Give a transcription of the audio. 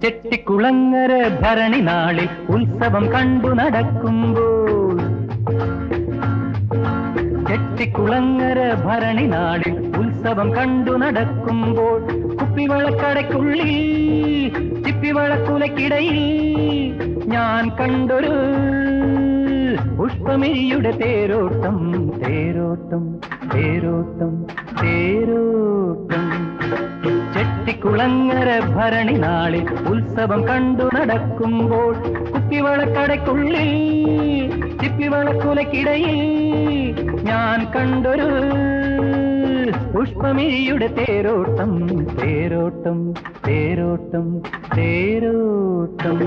ചെട്ടിക്കുളങ്ങര ഭരണി നാളിൽ ഉത്സവം കണ്ടു നടക്കുമ്പോൾ ചെട്ടിക്കുളങ്ങര ഭരണി നാളിൽ ഉത്സവം കണ്ടു നടക്കുമ്പോൾ കുപ്പിവളക്കടയ്ക്കുള്ളിൽ ചിപ്പിവളക്കുലക്കിടയിൽ ഞാൻ കണ്ടൊരു പുഷ്പമിരിയുടെ തേരോട്ടം തേരോട്ടം തേരോട്ടം തേരോട്ടം ചെട്ടിക്കുളങ്ങര ഭരണി നാളിൽ ഉത്സവം കണ്ടു നടക്കുമ്പോൾ കുപ്പിവളക്കടയ്ക്കുള്ളിൽ ചിപ്പിവളക്കുലക്കിടയിൽ ഞാൻ കണ്ടൊരു പുഷ്പമിരിയുടെ തേരോട്ടം തേരോട്ടം തേരോട്ടം തേരോട്ടം